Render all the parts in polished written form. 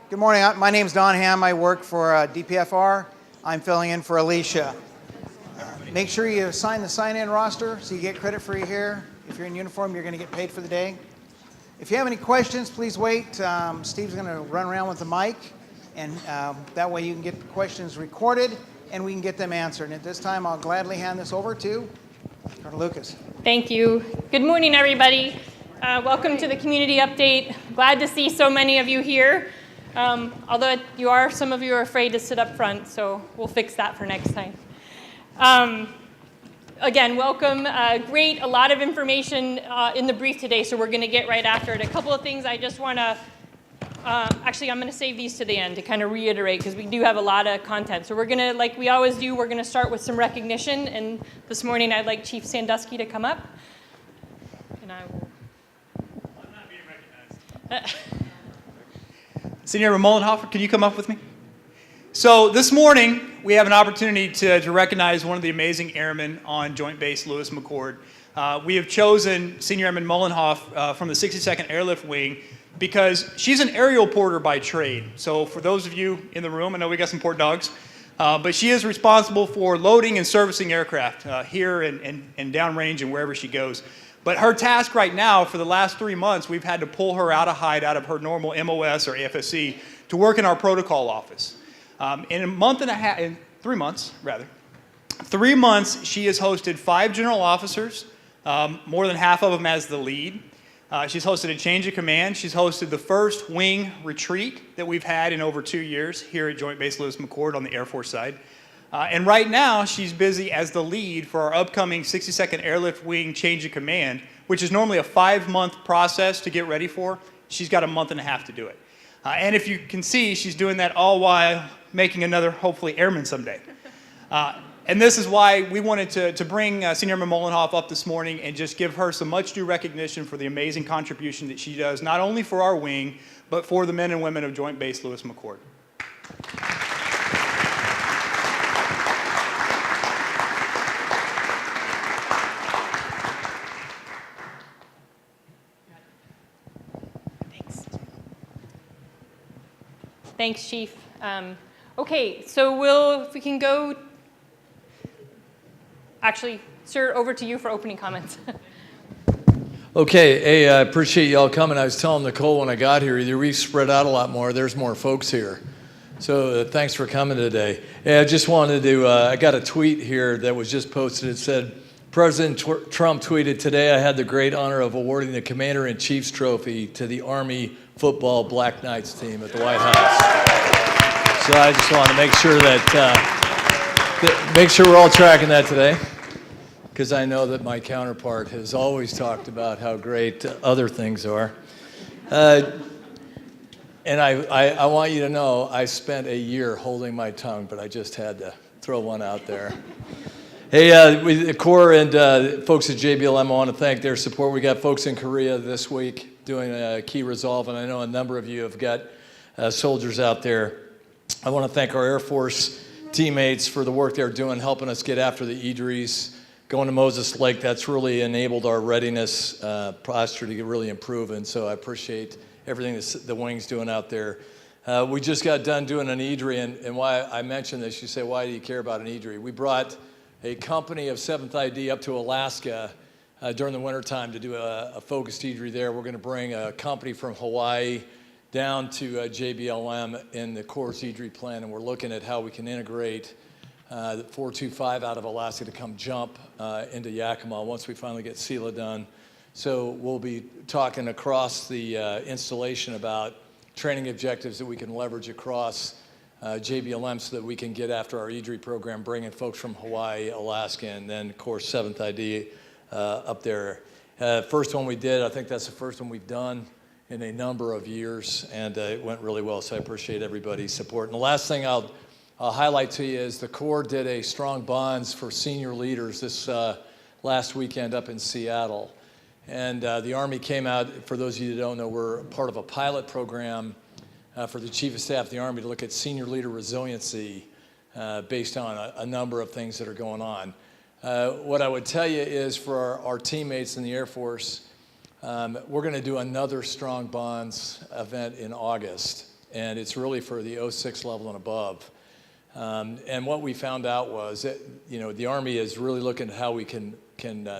Good morning. My name's Don Ham. I work for DPFR. I'm filling in for Alicia. Make sure you sign the sign-in roster so you get credit for your hair. If you're in uniform, you're going to get paid for the day. If you have any questions, please wait. Steve's going to run around with the mic, and that way you can get the questions recorded and we can get them answered. And at this time, I'll gladly hand this over to Dr. Lucas. Thank you. Good morning, everybody. Welcome to the community update. Glad to see so many of you here. Although some of you are afraid to sit up front, so we'll fix that for next time. Again, welcome. Great, a lot of information in the brief today, so we're going to get right after it. A couple of things I just want to, actually I'm going to save these to the end to kind of reiterate because we do have a lot of content. So we're going to, like we always do, we're going to start with some recognition, and this morning I'd like Chief Sandusky to come up. And I will... I'm not being recognized. Senior Mullenhofer, can you come up with me? So this morning, we have an opportunity to recognize one of the amazing airmen on Joint Base Lewis McChord. We have chosen Senior Airman Mullenhofer from the 62nd Airlift Wing because she's an aerial porter by trade. So for those of you in the room, I know we got some port dogs, but she is responsible for loading and servicing aircraft here and downrange and wherever she goes. But her task right now, for the last 3 months, we've had to pull her out of her normal MOS or AFSC to work in our protocol office. In a month and a half, in 3 months, rather, 3 months, she has hosted 5 general officers, more than half of them as the lead. She's hosted a change of command. She's hosted the first wing retreat that we've had in over 2 years here at Joint Base Lewis McChord on the Air Force side. And right now, she's busy as the lead for our upcoming 62nd Airlift Wing change of command, which is normally a 5-month process to get ready for. She's got a month and a half to do it. And if you can see, she's doing that all while making another, hopefully, airman someday. And this is why we wanted to bring Senior Airman Mullenhofer up this morning and just give her some much due recognition for the amazing contribution that she does, not only for our wing, but for the men and women of Joint Base Lewis McChord. Thanks, Chief. Okay, so if we can go, actually, sir, over to you for opening comments. Okay, hey, I appreciate y'all coming. I was telling Nicole when I got here, either we spread out a lot more, there's more folks here. So thanks for coming today. Hey, I just wanted to, I got a tweet here that was just posted. It said, President Trump tweeted, "Today I had the great honor of awarding the Commander-in-Chief's trophy to the Army football Black Knights team at the White House." So I just want to make sure make sure we're all tracking that today, because I know that my counterpart has always talked about how great other things are. And I want you to know I spent a year holding my tongue, but I just had to throw one out there. Hey, the Corps and folks at JBLM, I want to thank their support. We got folks in Korea this week doing a key resolve, and I know a number of you have got soldiers out there. I want to thank our Air Force teammates for the work they're doing, helping us get after the EDREs, going to Moses Lake. That's really enabled our readiness posture to get really improve, and so I appreciate everything the wing's doing out there. We just got done doing an EDRE, and why I mentioned this, you say, why do you care about an EDRE? We brought a company of 7th ID up to Alaska during the wintertime to do a focused EDRE there. We're going to bring a company from Hawaii down to JBLM in the Corps' EDRE plan, and we're looking at how we can integrate the 425 out of Alaska to come jump into Yakima once we finally get SELA done. So we'll be talking across the installation about training objectives that we can leverage across JBLM so that we can get after our EDRE program, bringing folks from Hawaii, Alaska, and then, of course, 7th ID up there. First one we did, I think that's the first one we've done in a number of years, and it went really well, so I appreciate everybody's support. And the last thing I'll highlight to you is the Corps did a strong bonds for senior leaders this last weekend up in Seattle. And the Army came out, for those of you that don't know, we're part of a pilot program for the Chief of Staff of the Army to look at senior leader resiliency based on a number of things that are going on. What I would tell you is for our teammates in the Air Force, we're going to do another Strong Bonds event in August. and it's really for the 06 level and above. And what we found out was that, the Army is really looking at how we can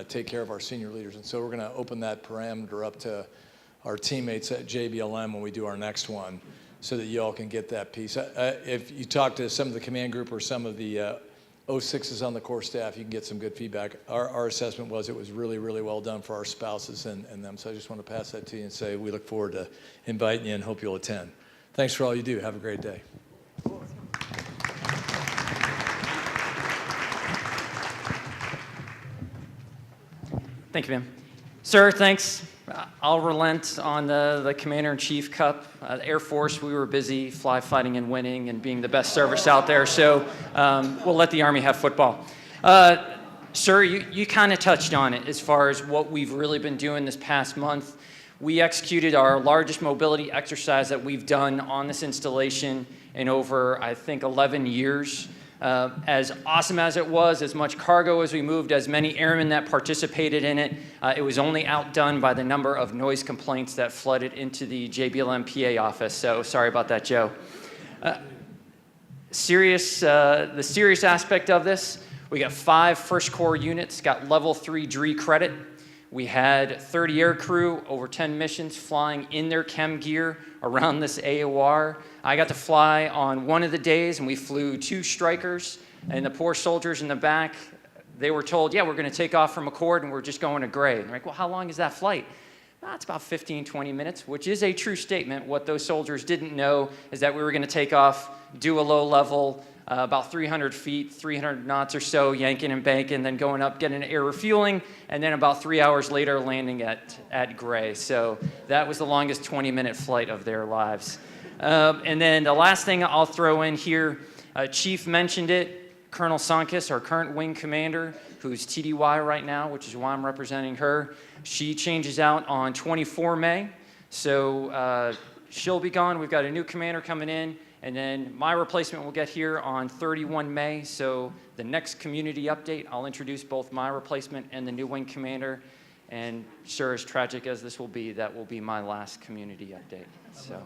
take care of our senior leaders. And so we're going to open that parameter up to our teammates at JBLM when we do our next one, so that you all can get that piece. If you talk to some of the command group or some of the 06s on the core staff, you can get some good feedback. Our assessment was it was really, really well done for our spouses and them. So I just want to pass that to you and say we look forward to inviting you and hope you'll attend. Thanks for all you do. Have a great day. Thank you, ma'am. Sir, thanks. I'll relent on the Commander-in-Chief Cup. Air Force, we were busy fighting and winning and being the best service out there, so we'll let the Army have football. Sir, you kind of touched on it as far as what we've really been doing this past month. We executed our largest mobility exercise that we've done on this installation in over, I think, 11 years. As awesome as it was, as much cargo as we moved, as many airmen that participated in it, it was only outdone by the number of noise complaints that flooded into the JBLM PA office. So sorry about that, Joe. The serious aspect of this, we got 5 First Corps units, got level 3 DRE credit. We had 30 air crew, over 10 missions flying in their chem gear around this AOR. I got to fly on one of the days, and we flew 2 strikers, and the poor soldiers in the back, they were told, yeah, we're going to take off from McChord, and we're just going to Gray. And they're like, well, how long is that flight? It's about 15, 20 minutes, which is a true statement. What those soldiers didn't know is that we were going to take off, do a low level, about 300 feet, 300 knots or so, yanking and banking, then going up, getting air refueling, and then about 3 hours later landing at Gray. So that was the longest 20-minute flight of their lives. And then the last thing I'll throw in here, Chief mentioned it, Colonel Sonkis, our current wing commander, who's TDY right now, which is why I'm representing her. She changes out on 24 May, so she'll be gone. We've got a new commander coming in. And then my replacement will get here on 31 May. So the next community update, I'll introduce both my replacement and the new wing commander. And sure, as tragic as this will be, that will be my last community update. So.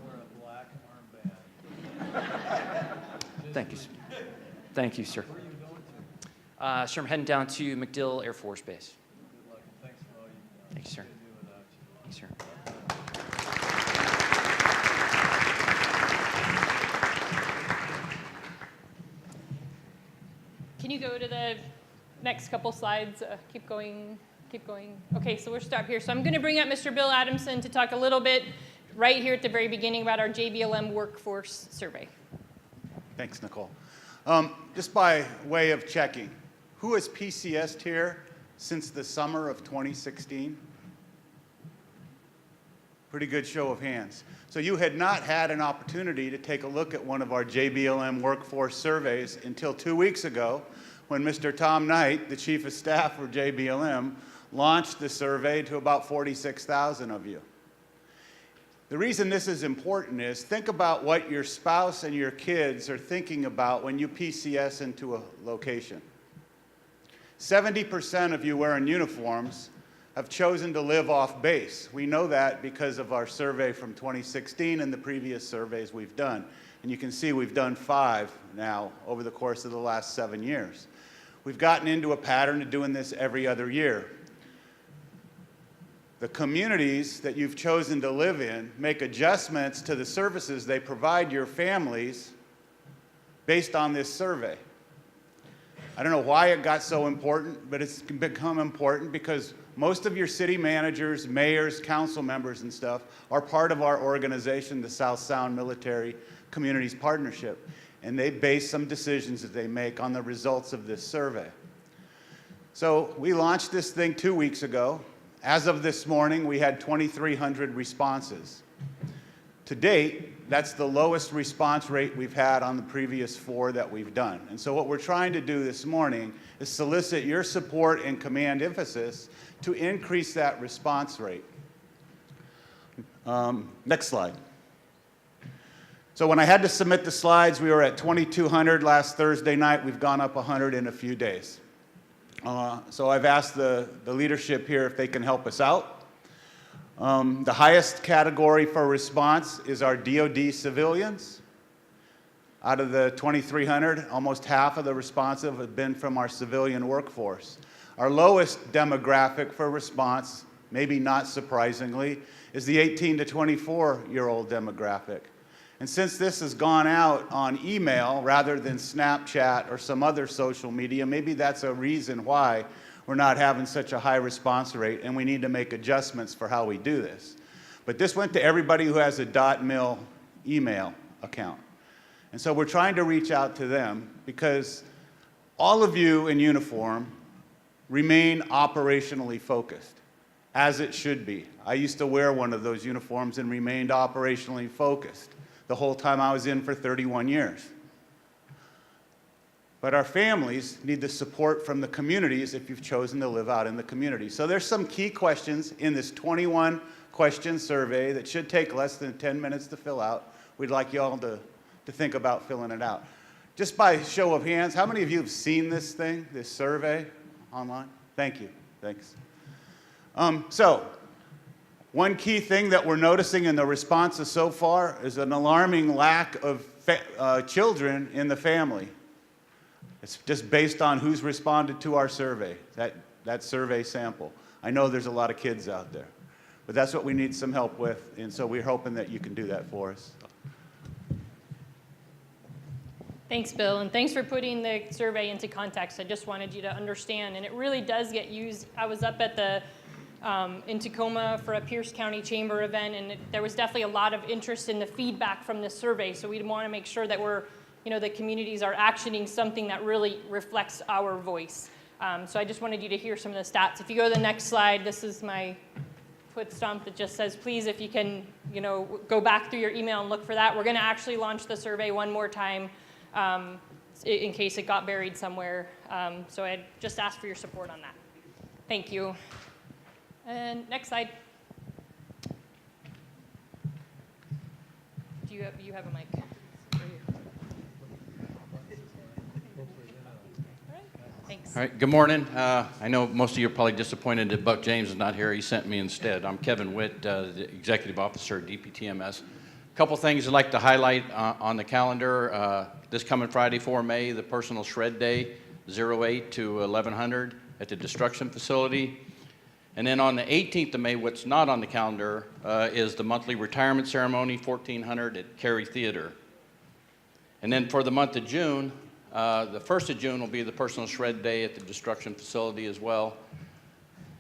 Thank you, sir. Thank you, sir. Sir, I'm heading down to MacDill Air Force Base. Good luck, and thanks for all you Thank you, sir. do without you. Thank you, sir. Can you go to the next couple slides? Keep going, keep going. Okay, so we'll stop here. So I'm going to bring up Mr. Bill Adamson to talk a little bit right here at the very beginning about our JBLM workforce survey. Thanks, Nicole. Just by way of checking, who has PCS'd here since the summer of 2016? Pretty good show of hands. So you had not had an opportunity to take a look at one of our JBLM workforce surveys until 2 weeks ago when Mr. Tom Knight, the Chief of Staff for JBLM, launched the survey to about 46,000 of you. The reason this is important is think about what your spouse and your kids are thinking about when you PCS into a location. 70% of you wearing uniforms have chosen to live off base. We know that because of our survey from 2016 and the previous surveys we've done. And you can see we've done 5 now over the course of the last 7 years. We've gotten into a pattern of doing this every other year. The communities that you've chosen to live in make adjustments to the services they provide your families based on this survey. I don't know why it got so important, but it's become important because most of your city managers, mayors, council members and stuff are part of our organization, the South Sound Military Communities Partnership, and they base some decisions that they make on the results of this survey. So we launched this thing 2 weeks ago. As of this morning, we had 2,300 responses. To date, that's the lowest response rate we've had on the previous 4 that we've done. And so what we're trying to do this morning is solicit your support and command emphasis to increase that response rate. Next slide. So when I had to submit the slides, we were at 2,200 last Thursday night. We've gone up 100 in a few days. So I've asked the leadership here if they can help us out. The highest category for response is our DoD civilians. Out of the 2,300, almost half of the responsive have been from our civilian workforce. Our lowest demographic for response, maybe not surprisingly, is the 18 to 24-year-old demographic. And since this has gone out on email rather than Snapchat or some other social media, maybe that's a reason why we're not having such a high response rate, and we need to make adjustments for how we do this. But this went to everybody who has a .mil email account. And so we're trying to reach out to them because all of you in uniform remain operationally focused, as it should be. I used to wear one of those uniforms and remained operationally focused the whole time I was in for 31 years. But our families need the support from the communities if you've chosen to live out in the community. So there's some key questions in this 21-question survey that should take less than 10 minutes to fill out. We'd like you all to think about filling it out. Just by show of hands, how many of you have seen this thing, this survey online? Thank you. Thanks. So one key thing that we're noticing in the responses so far is an alarming lack of children in the family. It's just based on who's responded to our survey, that survey sample. I know there's a lot of kids out there, but that's what we need some help with, and so we're hoping that you can do that for us. Thanks, Bill, and thanks for putting the survey into context. I just wanted you to understand, and it really does get used. I was up at the in Tacoma for a Pierce County Chamber event, and there was definitely a lot of interest in the feedback from this survey. So we want to make sure that the communities are actioning something that really reflects our voice. So I just wanted you to hear some of the stats. If you go to the next slide, this is my foot stomp that just says, please, if you can, go back through your email and look for that. We're going to actually launch the survey one more time in case it got buried somewhere. So I just ask for your support on that. Thank you. And next slide. Do you have a mic? Thanks. All right, good morning. I know most of you are probably disappointed that Buck James is not here. He sent me instead. I'm Kevin Witt, the Executive Officer at DPTMS. A couple things I'd like to highlight on the calendar. This coming Friday, 4 May, the Personal Shred Day, 08 to 1100 at the Destruction Facility. And then on the 18th of May, what's not on the calendar is the monthly retirement ceremony, 1400 at Cary Theater. And then for the month of June, the 1st of June will be the Personal Shred Day at the Destruction Facility as well,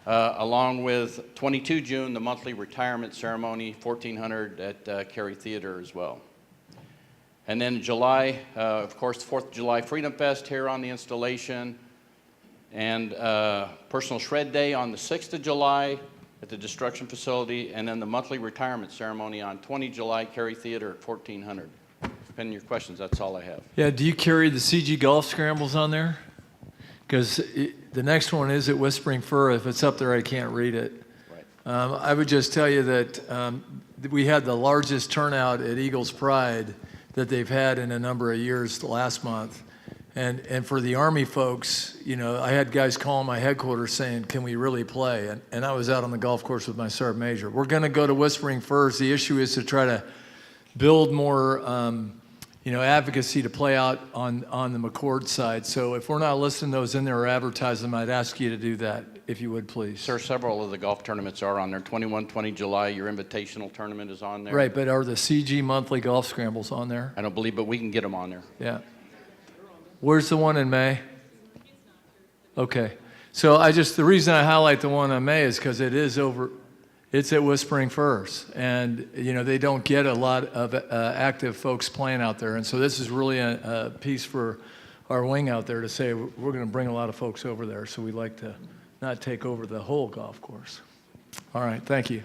along with 22 June, the monthly retirement ceremony, 1400 at Cary Theater as well. And then July, of course, the 4th of July Freedom Fest here on the installation, and Personal Shred Day on the 6th of July at the Destruction Facility, and then the monthly retirement ceremony on 20 July, Cary Theater at 1400. Depending on your questions, that's all I have. Yeah, do you carry the CG golf scrambles on there? Because the next one is at Whispering Fir. If it's up there, I can't read it. Right. I would just tell you that we had the largest turnout at Eagles Pride that they've had in a number of years last month. And for the Army folks, I had guys calling my headquarters saying, can we really play? And I was out on the golf course with my Sergeant Major. We're going to go to Whispering Firs. The issue is to try to build more advocacy to play out on the McChord side. So if we're not listing those in there or advertising them, I'd ask you to do that, if you would, please. Sir, several of the golf tournaments are on there. 20 July, your invitational tournament is on there. Right, but are the CG monthly golf scrambles on there? I don't believe, but we can get them on there. Yeah. Where's the one in May? Okay. So the reason I highlight the one in May is because it's at Whispering Firs, and they don't get a lot of active folks playing out there, and so this is really a piece for our wing out there to say we're going to bring a lot of folks over there, so we'd like to not take over the whole golf course. All right, thank you.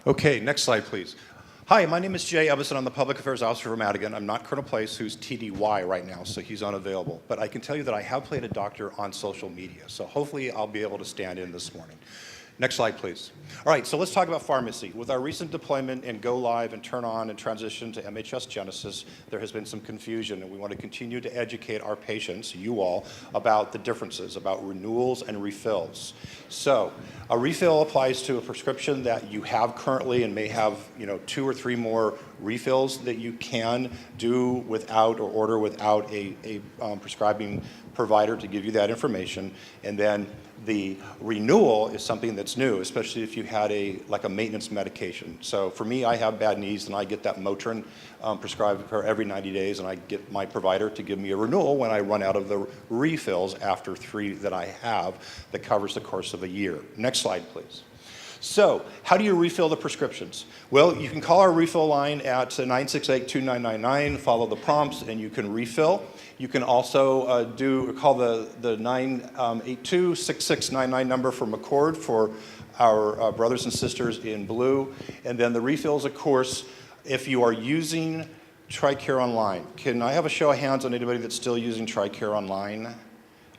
Okay, next slide, please. Hi, my name is Jay Ebbison. I'm the Public Affairs Officer for Madigan. I'm not Colonel Place, who's TDY right now, so he's unavailable. But I can tell you that I have played a doctor on social media, so hopefully I'll be able to stand in this morning. Next slide, please. All right, so let's talk about pharmacy. With our recent deployment and go live and turn on and transition to MHS Genesis, there has been some confusion, and we want to continue to educate our patients, you all, about the differences, about renewals and refills. So a refill applies to a prescription that you have currently and may have 2 or 3 more refills that you can do without or order without a prescribing provider to give you that information. And then the renewal is something that's new, especially if you had a maintenance medication. So for me, I have bad knees, and I get that Motrin prescribed for every 90 days, and I get my provider to give me a renewal when I run out of the refills after 3 that I have that covers the course of a year. Next slide, please. So how do you refill the prescriptions? Well, you can call our refill line at 968-2999, follow the prompts, and you can refill. You can also call the 982-6699 number for McChord for our brothers and sisters in blue. And then the refills, of course, if you are using TRICARE Online. Can I have a show of hands on anybody that's still using TRICARE Online?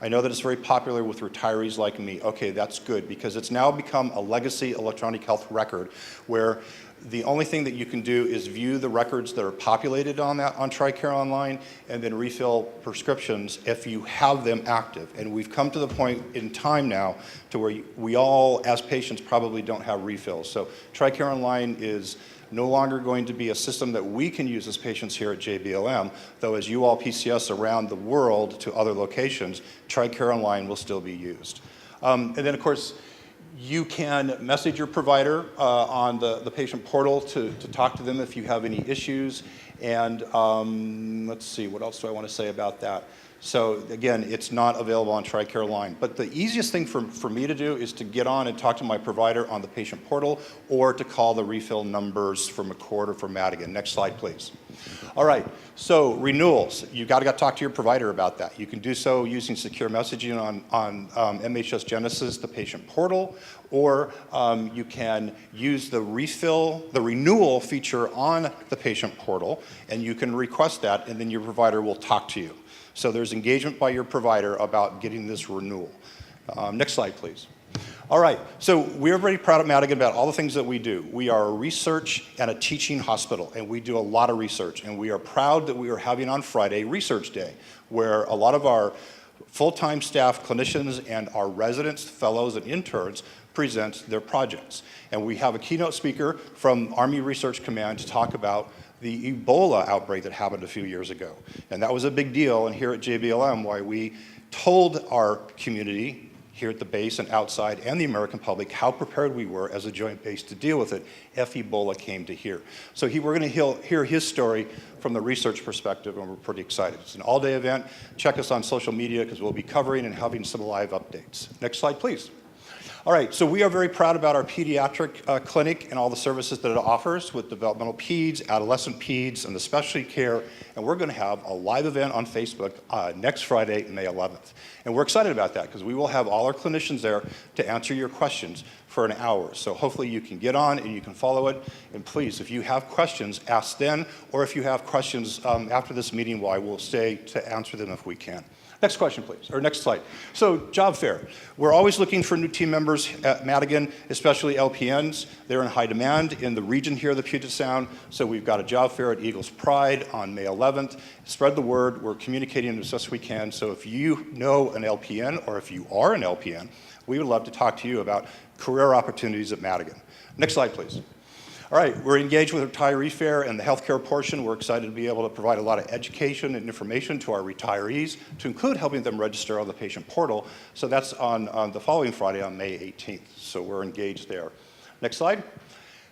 I know that it's very popular with retirees like me. Okay, that's good, because it's now become a legacy electronic health record where the only thing that you can do is view the records that are populated on TRICARE Online and then refill prescriptions if you have them active. And we've come to the point in time now to where we all, as patients, probably don't have refills. So TRICARE Online is no longer going to be a system that we can use as patients here at JBLM, though as you all PCS around the world to other locations, TRICARE Online will still be used. And then, of course, you can message your provider on the patient portal to talk to them if you have any issues. And let's see, what else do I want to say about that? So again, it's not available on TRICARE Online. But the easiest thing for me to do is to get on and talk to my provider on the patient portal or to call the refill numbers for McChord or for Madigan. Next slide, please. All right, so renewals. You've got to talk to your provider about that. You can do so using secure messaging on MHS Genesis, the patient portal, or you can use the renewal feature on the patient portal, and you can request that, and then your provider will talk to you. So there's engagement by your provider about getting this renewal. Next slide, please. All right, so we're very proud at Madigan about all the things that we do. We are a research and a teaching hospital, and we do a lot of research. And we are proud that we are having on Friday Research Day, where a lot of our full-time staff, clinicians, and our residents, fellows, and interns present their projects. And we have a keynote speaker from Army Research Command to talk about the Ebola outbreak that happened a few years ago. And that was a big deal, and here at JBLM, why we told our community here at the base and outside and the American public how prepared we were as a joint base to deal with it if Ebola came to here. So we're going to hear his story from the research perspective, and we're pretty excited. It's an all-day event. Check us on social media because we'll be covering and having some live updates. Next slide, please. All right, so we are very proud about our pediatric clinic and all the services that it offers with developmental peds, adolescent peds, and the specialty care. And we're going to have a live event on Facebook next Friday, May 11th. And we're excited about that because we will have all our clinicians there to answer your questions for an hour. So hopefully you can get on and you can follow it. And please, if you have questions, ask then, or if you have questions after this meeting, well, I will stay to answer them if we can. Next question, please, or next slide. So job fair. We're always looking for new team members at Madigan, especially LPNs. They're in high demand in the region here, the Puget Sound. So we've got a job fair at Eagles Pride on May 11th. Spread the word. We're communicating as best we can. So if you know an LPN or if you are an LPN, we would love to talk to you about career opportunities at Madigan. Next slide, please. All right, we're engaged with retiree fair and the healthcare portion. We're excited to be able to provide a lot of education and information to our retirees, to include helping them register on the patient portal. So that's on the following Friday on May 18th. So we're engaged there. Next slide.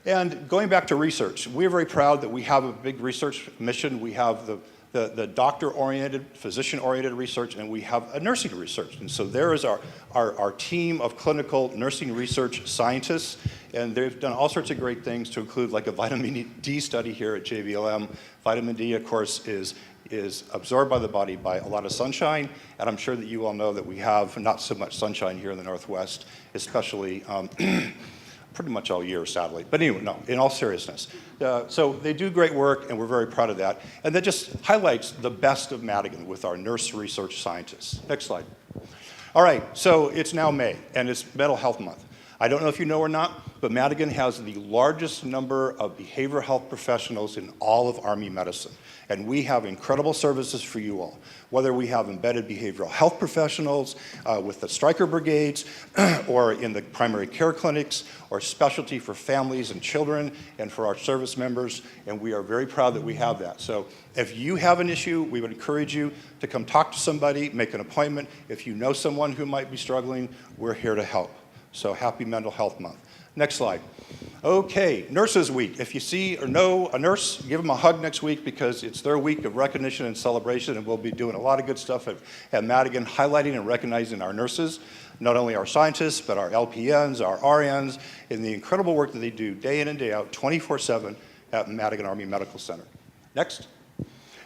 And going back to research, we're very proud that we have a big research mission. We have the doctor-oriented, physician-oriented research, and we have a nursing research. And so there is our team of clinical nursing research scientists, and they've done all sorts of great things to include like a vitamin D study here at JBLM. Vitamin D, of course, is absorbed by the body by a lot of sunshine, and I'm sure that you all know that we have not so much sunshine here in the Northwest, especially pretty much all year, sadly. But anyway, no, in all seriousness. So they do great work, and we're very proud of that. And that just highlights the best of Madigan with our nurse research scientists. Next slide. All right, so it's now May, and it's Mental Health Month. I don't know if you know or not, but Madigan has the largest number of behavioral health professionals in all of Army medicine. And we have incredible services for you all. Whether we have embedded behavioral health professionals with the Stryker brigades, or in the primary care clinics, or specialty for families and children and for our service members, and we are very proud that we have that. So if you have an issue, we would encourage you to come talk to somebody, make an appointment. If you know someone who might be struggling, we're here to help. So happy Mental Health Month. Next slide. Okay, Nurses Week. If you see or know a nurse, give them a hug next week because it's their week of recognition and celebration, and we'll be doing a lot of good stuff at Madigan, highlighting and recognizing our nurses, not only our scientists, but our LPNs, our RNs, and the incredible work that they do day in and day out, 24/7 at Madigan Army Medical Center. Next.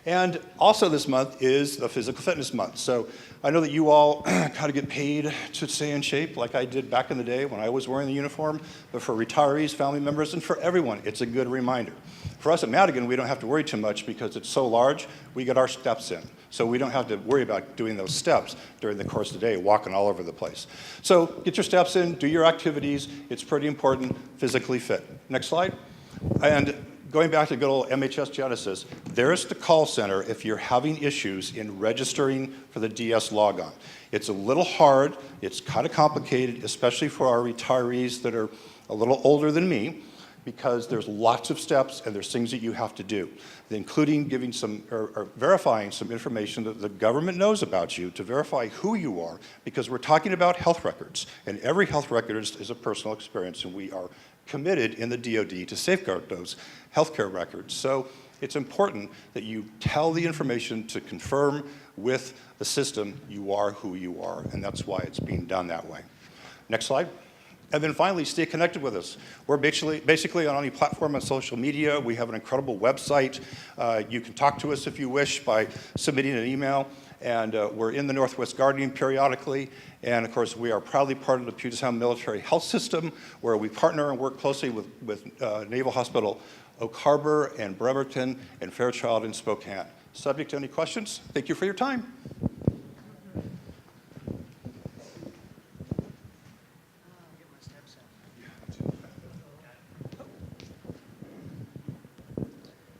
And also this month is the Physical Fitness Month. So I know that you all kind of get paid to stay in shape like I did back in the day when I was wearing the uniform, but for retirees, family members, and for everyone, it's a good reminder. For us at Madigan, we don't have to worry too much because it's so large, we get our steps in. So we don't have to worry about doing those steps during the course of the day, walking all over the place. So get your steps in, do your activities. It's pretty important, physically fit. Next slide. And going back to good old MHS Genesis, there's the call center if you're having issues in registering for the DS logon. It's a little hard, it's kind of complicated, especially for our retirees that are a little older than me, because there's lots of steps and there's things that you have to do, including giving some or verifying some information that the government knows about you to verify who you are, because we're talking about health records, and every health record is a personal experience, and we are committed in the DoD to safeguard those healthcare records. So it's important that you tell the information to confirm with the system you are who you are, and that's why it's being done that way. Next slide. And then finally, stay connected with us. We're basically on any platform on social media. We have an incredible website. You can talk to us if you wish by submitting an email. And we're in the Northwest Guardian periodically. And of course, we are proudly part of the Puget Sound Military Health System, where we partner and work closely with Naval Hospital Oak Harbor and Bremerton and Fairchild and Spokane. Subject to any questions? Thank you for your time.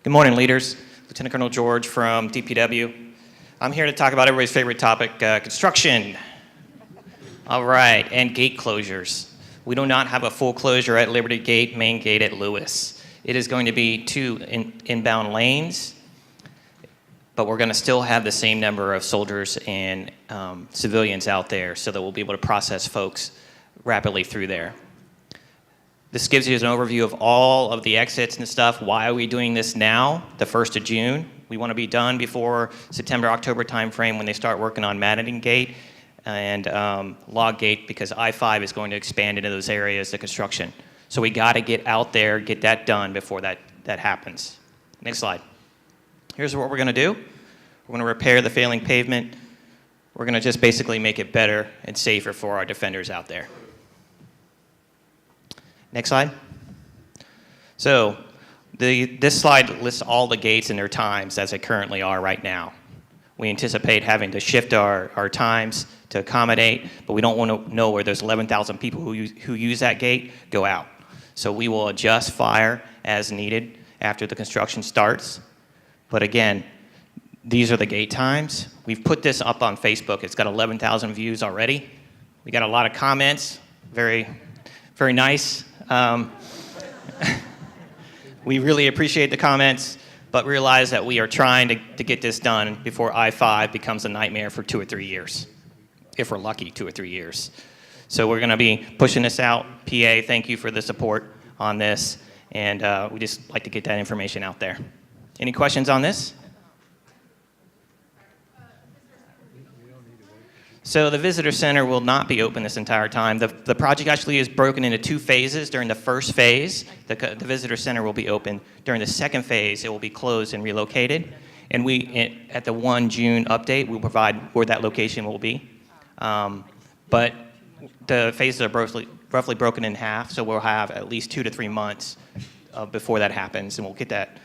Good morning, leaders. Lieutenant Colonel George from DPW. I'm here to talk about everybody's favorite topic, construction. All right, and gate closures. We do not have a full closure at Liberty Gate, main gate at Lewis. It is going to be 2 inbound lanes, but we're going to still have the same number of soldiers and civilians out there so that we'll be able to process folks rapidly through there. This gives you an overview of all of the exits and stuff. Why are we doing this now, the 1st of June? We want to be done before September, October timeframe when they start working on Madigan Gate and Log Gate, because I-5 is going to expand into those areas, the construction. So we got to get out there, get that done before that happens. Next slide. Here's what we're going to do. We're going to repair the failing pavement. We're going to just basically make it better and safer for our defenders out there. Next slide. So this slide lists all the gates and their times as they currently are right now. We anticipate having to shift our times to accommodate, but we don't want to know where those 11,000 people who use that gate go out. So we will adjust fire as needed after the construction starts. But again, these are the gate times. We've put this up on Facebook. It's got 11,000 views already. We got a lot of comments, very, very nice. We really appreciate the comments, but realize that we are trying to get this done before I-5 becomes a nightmare for 2 or 3 years, if we're lucky, 2 or 3 years. So we're going to be pushing this out. PA, thank you for the support on this, and we just like to get that information out there. Any questions on this? So the visitor center will not be open this entire time. The project actually is broken into 2 phases. During the first phase, the visitor center will be open. During the second phase, it will be closed and relocated. And we, at the 1 June update, we'll provide where that location will be. But the phases are roughly broken in half, so we'll have at least 2 to 3 months before that happens, and we'll get that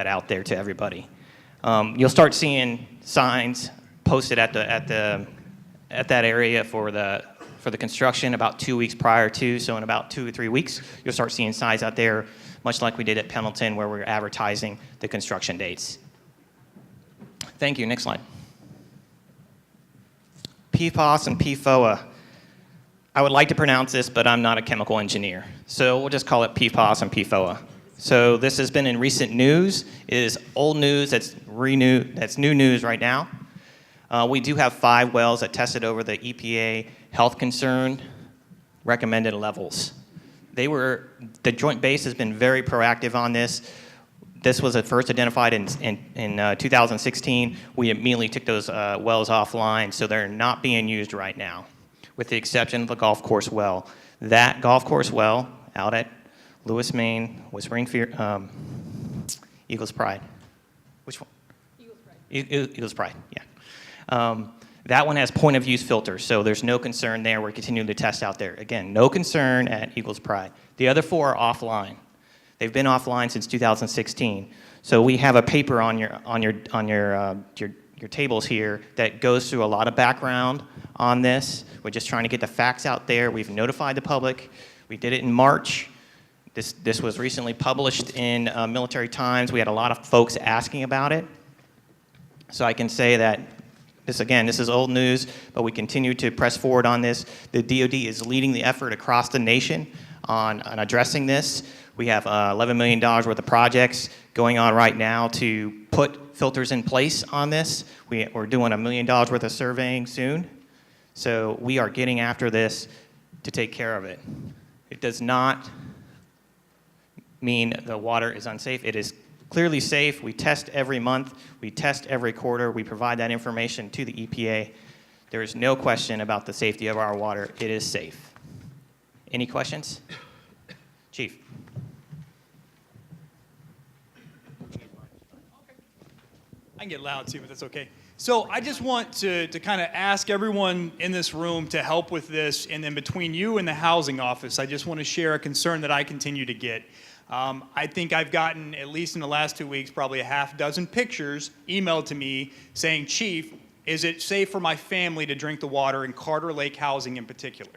out there to everybody. You'll start seeing signs posted at that area for for the construction about 2 weeks prior to, so in about 2 or 3 weeks, you'll start seeing signs out there, much like we did at Pendleton, where we're advertising the construction dates. Thank you. Next slide. PFOS and PFOA. I would like to pronounce this, but I'm not a chemical engineer. So we'll just call it PFOS and PFOA. So this has been in recent news. It is old news that's new news right now. We do have 5 wells that tested over the EPA health concern recommended levels. The Joint Base has been very proactive on this. This was at first identified in 2016. We immediately took those wells offline, so they're not being used right now, with the exception of the golf course well. That golf course well out at Lewis, Maine, Whispering Eagles Pride. Which one? Eagles Pride. Eagles Pride, yeah. That one has point of use filters, so there's no concern there. We're continuing to test out there. Again, no concern at Eagles Pride. The other 4 are offline. They've been offline since 2016. So we have a paper on your tables here that goes through a lot of background on this. We're just trying to get the facts out there. We've notified the public. We did it in March. This was recently published in Military Times. We had a lot of folks asking about it. So I can say that this is old news, but we continue to press forward on this. The DoD is leading the effort across the nation on addressing this. We have $11 million worth of projects going on right now to put filters in place on this. We're doing $1 million worth of surveying soon. So we are getting after this to take care of it. It does not mean the water is unsafe. It is clearly safe. We test every month. We test every quarter. We provide that information to the EPA. There is no question about the safety of our water. It is safe. Any questions? Chief. I can get loud too, but that's okay. So I just want to kind of ask everyone in this room to help with this, and then between you and the housing office, I just want to share a concern that I continue to get. I think I've gotten, at least in the last 2 weeks, probably a half dozen pictures emailed to me saying, Chief, is it safe for my family to drink the water in Carter Lake Housing in particular?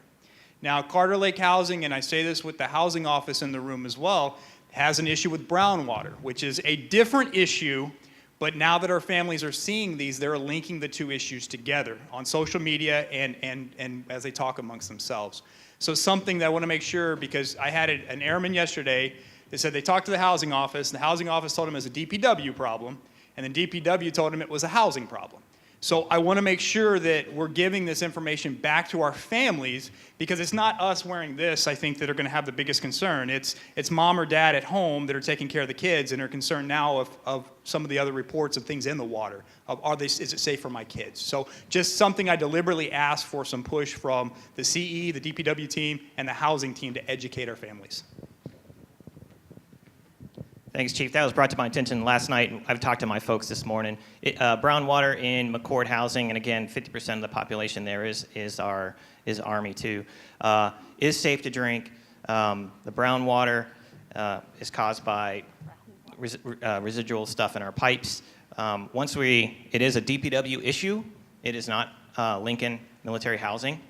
Now, Carter Lake Housing, and I say this with the housing office in the room as well, has an issue with brown water, which is a different issue. But now that our families are seeing these, they're linking the 2 issues together on social media and as they talk amongst themselves. So something that I want to make sure, because I had an airman yesterday that said they talked to the housing office, and the housing office told him it was a DPW problem, and then DPW told him it was a housing problem. So I want to make sure that we're giving this information back to our families, because it's not us wearing this, I think, that are going to have the biggest concern. It's mom or dad at home that are taking care of the kids and are concerned now of some of the other reports of things in the water. Is it safe for my kids? So just something I deliberately asked for some push from the CE, the DPW team, and the housing team to educate our families. Thanks, Chief. That was brought to my attention last night. I've talked to my folks this morning. Brown water in McChord housing, and again, 50% of the population there is Army too, is safe to drink. The brown water is caused by residual stuff in our pipes. It is a DPW issue. It is not Lincoln military housing.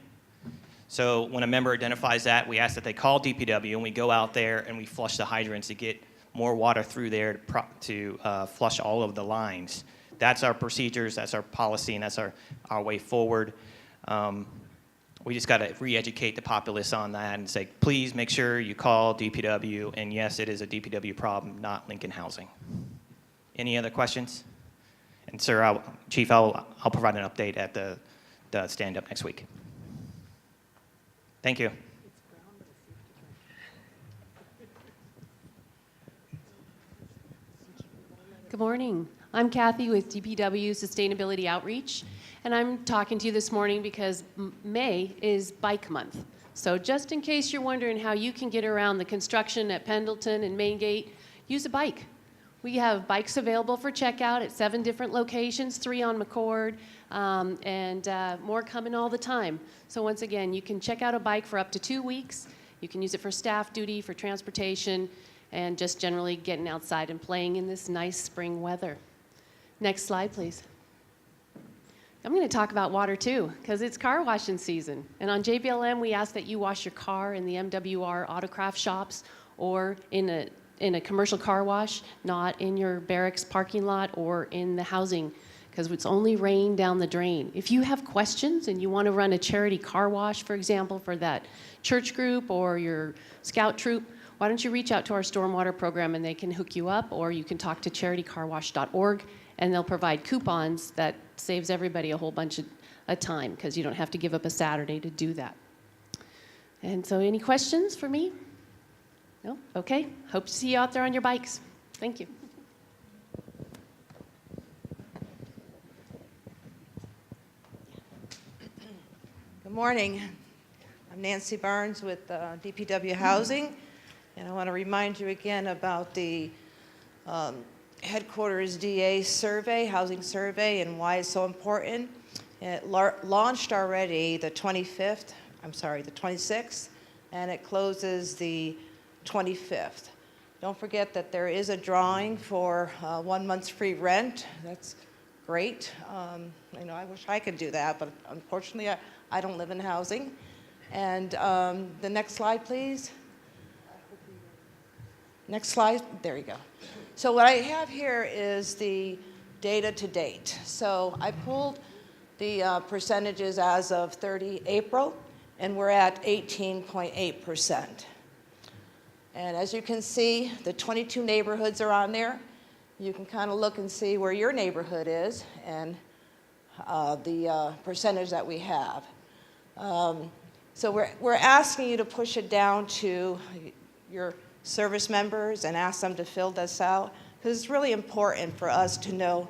So when a member identifies that, we ask that they call DPW, and we go out there and we flush the hydrants to get more water through there to flush all of the lines. That's our procedures, that's our policy, and that's our way forward. We just got to re-educate the populace on that and say, please make sure you call DPW, and yes, it is a DPW problem, not Lincoln Housing. Any other questions? And sir, Chief, I'll provide an update at the stand-up next week. Thank you. Good morning. I'm Kathy with DPW Sustainability Outreach, and I'm talking to you this morning because May is Bike Month. So just in case you're wondering how you can get around the construction at Pendleton and Main Gate, use a bike. We have bikes available for checkout at 7 different locations, 3 on McChord, and more coming all the time. So once again, you can check out a bike for up to 2 weeks. You can use it for staff duty, for transportation, and just generally getting outside and playing in this nice spring weather. Next slide, please. I'm going to talk about water too, because it's car washing season. And on JBLM, we ask that you wash your car in the MWR Autocraft shops or in a commercial car wash, not in your barracks parking lot or in the housing, because it's only rain down the drain. If you have questions and you want to run a charity car wash, for example, for that church group or your scout troop, why don't you reach out to our stormwater program and they can hook you up, or you can talk to charitycarwash.org and they'll provide coupons that saves everybody a whole bunch of time, because you don't have to give up a Saturday to do that. And so any questions for me? No? Okay. Hope to see you out there on your bikes. Thank you. Good morning. I'm Nancy Barnes with DPW Housing, and I want to remind you again about the headquarters DA survey, housing survey, and why it's so important. It launched already the 26th, and it closes the 25th. Don't forget that there is a drawing for 1 month's free rent. That's great. I wish I could do that, but unfortunately I don't live in housing. And the next slide, please. Next slide. There you go. So what I have here is the data to date. So I pulled the percentages as of 30 April, and we're at 18.8%. And as you can see, the 22 neighborhoods are on there. You can kind of look and see where your neighborhood is and the percentage that we have. So we're asking you to push it down to your service members and ask them to fill this out, because it's really important for us to know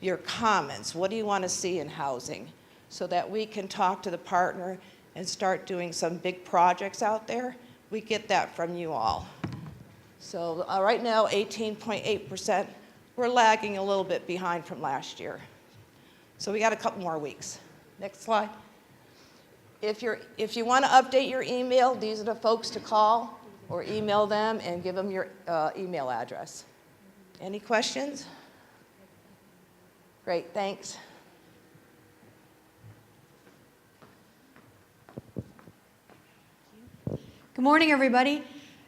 your comments. What do you want to see in housing, so that we can talk to the partner and start doing some big projects out there. We get that from you all. So right now, 18.8%. We're lagging a little bit behind from last year. So we got a couple more weeks. Next slide. If you want to update your email, these are the folks to call or email them and give them your email address. Any questions? Great, thanks. Good morning, everybody.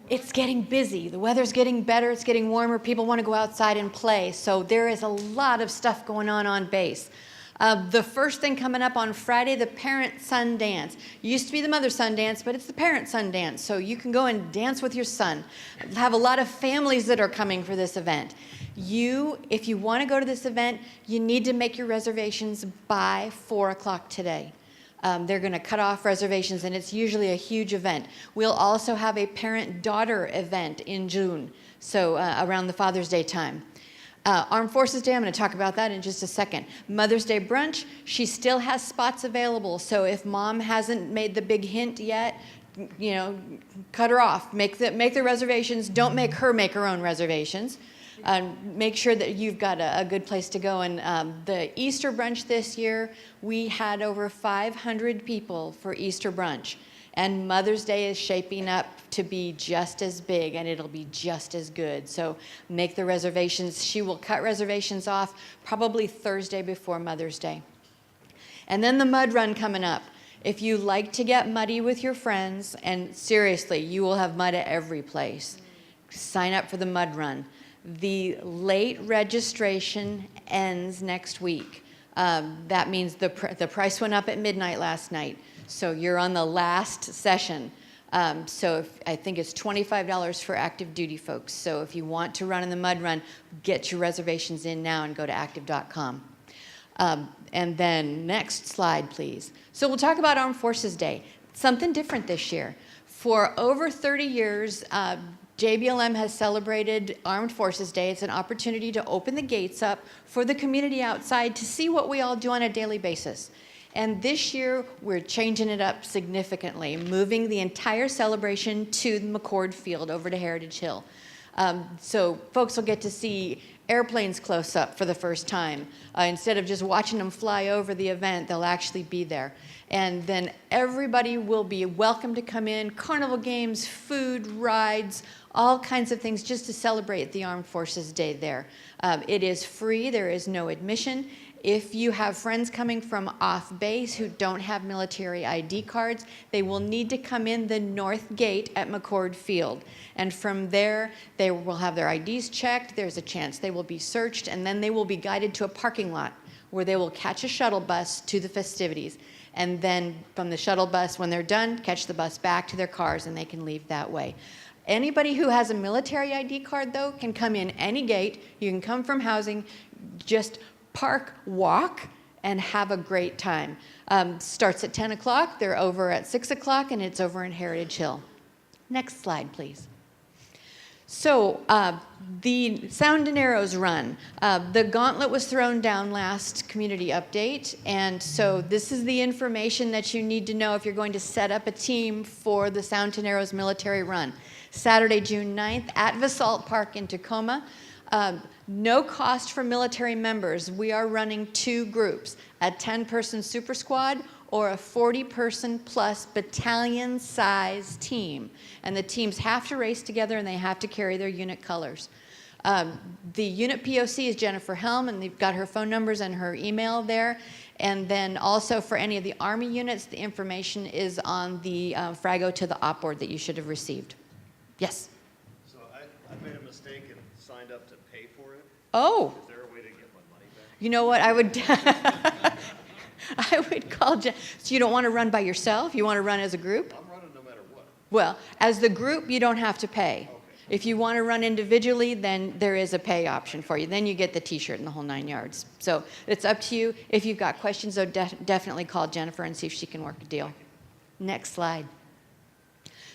It's getting busy. The weather's getting better. It's getting warmer. People want to go outside and play. So there is a lot of stuff going on base. The first thing coming up on Friday, the Parent-Son Dance. Used to be the Mother-Son Dance, but it's the Parent-Son Dance. So you can go and dance with your son. Have a lot of families that are coming for this event. If you want to go to this event, you need to make your reservations by 4 o'clock today. They're going to cut off reservations, and it's usually a huge event. We'll also have a parent-daughter event in June, so around the Father's Day time. Armed Forces Day, I'm going to talk about that in just a second. Mother's Day brunch, she still has spots available, so if mom hasn't made the big hint yet, cut her off. Make the reservations. Don't make her own reservations. Make sure that you've got a good place to go. And the Easter brunch this year, we had over 500 people for Easter brunch. And Mother's Day is shaping up to be just as big, and it'll be just as good. So make the reservations. She will cut reservations off probably Thursday before Mother's Day. And then the mud run coming up. If you like to get muddy with your friends, and seriously, you will have mud at every place, sign up for the mud run. The late registration ends next week. That means the price went up at midnight last night. So you're on the last session. So I think it's $25 for active duty folks. So if you want to run in the mud run, get your reservations in now and go to active.com. And then next slide, please. So we'll talk about Armed Forces Day. Something different this year. For over 30 years, JBLM has celebrated Armed Forces Day. It's an opportunity to open the gates up for the community outside to see what we all do on a daily basis. And this year, we're changing it up significantly, moving the entire celebration to the McChord Field over to Heritage Hill. So folks will get to see airplanes close up for the first time. Instead of just watching them fly over the event, they'll actually be there. And then everybody will be welcome to come in, carnival games, food, rides, all kinds of things just to celebrate the Armed Forces Day there. It is free, there is no admission, If you have friends coming from off base who don't have military ID cards, they will need to come in the north gate at McChord Field. And from there, they will have their IDs checked, there's a chance they will be searched, and then they will be guided to a parking lot where they will catch a shuttle bus to the festivities. And then from the shuttle bus, when they're done, catch the bus back to their cars and they can leave that way. Anybody who has a military ID card, though, can come in any gate. You can come from housing, just park, walk, and have a great time. Starts at 10 o'clock, they're over at 6 o'clock, and it's over in Heritage Hill. Next slide, please. So the Sound and Arrows run. The gauntlet was thrown down last community update, and so this is the information that you need to know if you're going to set up a team for the Sound and Arrows military run. Saturday, June 9th at Vasalt Park in Tacoma. No cost for military members. We are running 2 groups, a 10-person super squad or a 40-person plus battalion size team. And the teams have to race together and they have to carry their unit colors. The unit POC is Jennifer Helm, and they've got her phone numbers and her email there. And then also for any of the Army units, the information is on the Frago to the op board that you should have received. Yes? So I made a mistake and signed up to pay for it. Oh. Is there a way to get my money back? You know what, I would call Jen. So you don't want to run by yourself? You want to run as a group? I'm running no matter what. Well, as the group, you don't have to pay. Okay. If you want to run individually, then there is a pay option for you. Then you get the t-shirt and the whole 9 yards. So it's up to you. If you've got questions, though, definitely call Jennifer and see if she can work a deal. Next slide.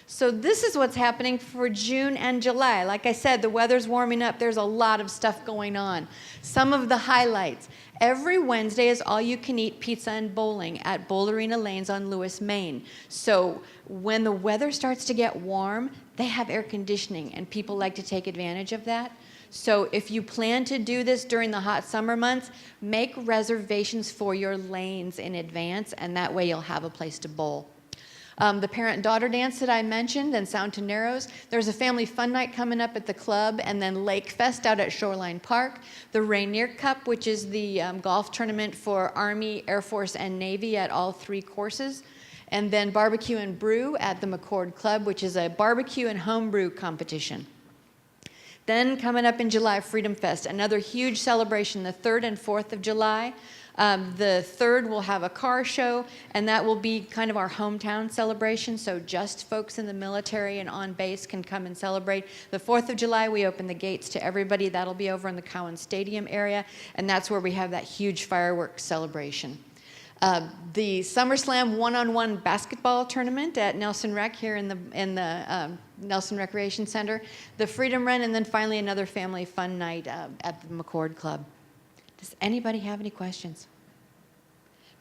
So this is what's happening for June and July. Like I said, the weather's warming up. There's a lot of stuff going on. Some of the highlights. Every Wednesday is all-you-can-eat pizza and bowling at Bowlerina Lanes on Lewis, Maine. So when the weather starts to get warm, they have air conditioning, and people like to take advantage of that. So if you plan to do this during the hot summer months, make reservations for your lanes in advance, and that way you'll have a place to bowl. The parent-daughter dance that I mentioned and Sound to Narrows. There's a family fun night coming up at the club, and then Lake Fest out at Shoreline Park. The Rainier Cup, which is the golf tournament for Army, Air Force, and Navy at all 3 courses. And then Barbecue and Brew at the McChord Club, which is a barbecue and homebrew competition. Then coming up in July, Freedom Fest, another huge celebration, the 3rd and 4th of July. The 3rd will have a car show, and that will be kind of our hometown celebration, so just folks in the military and on base can come and celebrate. The 4th of July, we open the gates to everybody. That'll be over in the Cowan Stadium area, and that's where we have that huge fireworks celebration. The SummerSlam one-on-one basketball tournament at Nelson Rec here in the Nelson Recreation Center, the Freedom Run, and then finally another family fun night at the McChord Club. Does anybody have any questions?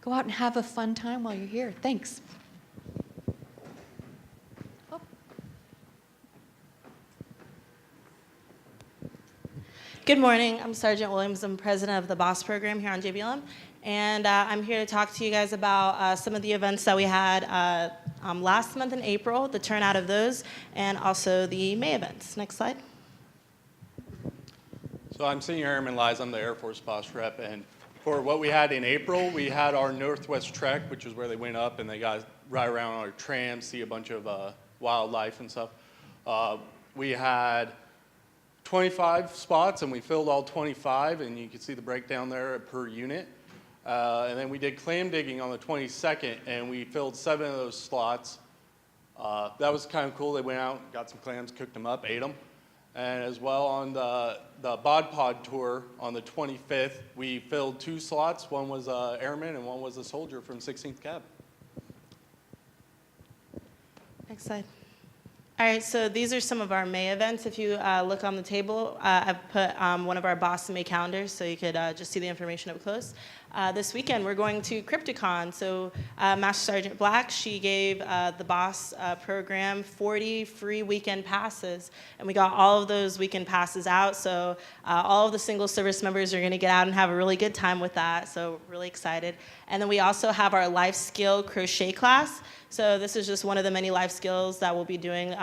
Go out and have a fun time while you're here. Thanks. Oh. Good morning. I'm Sergeant Williams. I'm president of the BOSS program here on JBLM. And I'm here to talk to you guys about some of the events that we had last month in April, the turnout of those, and also the May events. Next slide. So I'm Senior Airman Lies. I'm the Air Force BOSS rep. And for what we had in April, we had our Northwest Trek, which is where they went up and they got ride around on our tram, see a bunch of wildlife and stuff. We had 25 spots, and we filled all 25, and you can see the breakdown there per unit. And then we did clam digging on the 22nd, and we filled 7 of those slots. That was kind of cool. They went out, got some clams, cooked them up, ate them. And as well on the Bod Pod tour on the 25th, we filled 2 slots. One was an airman and one was a soldier from 16th Cab. Next slide. All right, so these are some of our May events. If you look on the table, I've put one of our BOSS May calendars so you could just see the information up close. this weekend we're going to Crypticon. So Master Sergeant Black, she gave the BOSS program 40 free weekend passes, and we got all of those weekend passes out. So all of the single service members are going to get out and have a really good time with that. So really excited. And then we also have our life skill crochet class. So this is just one of the many life skills that we'll be doing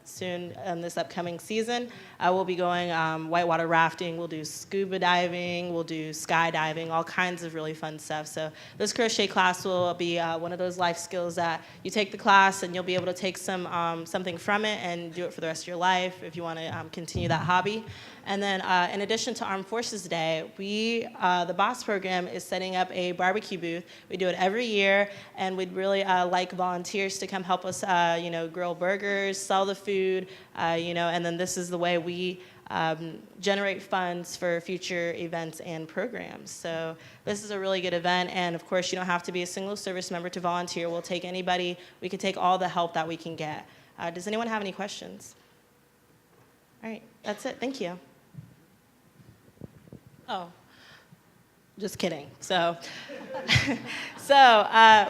soon in this upcoming season. We'll be going whitewater rafting, we'll do scuba diving, we'll do skydiving, all kinds of really fun stuff. So this crochet class will be one of those life skills that you take the class and you'll be able to take something from it and do it for the rest of your life if you want to continue that hobby. And then in addition to Armed Forces Day, the BOSS program is setting up a barbecue booth. We do it every year, and we'd really like volunteers to come help us, grill burgers, sell the food, and then this is the way we generate funds for future events and programs. So this is a really good event, and of course you don't have to be a single service member to volunteer. We'll take anybody. We can take all the help that we can get. Does anyone have any questions? All right, that's it. Thank you. Oh, just kidding. So,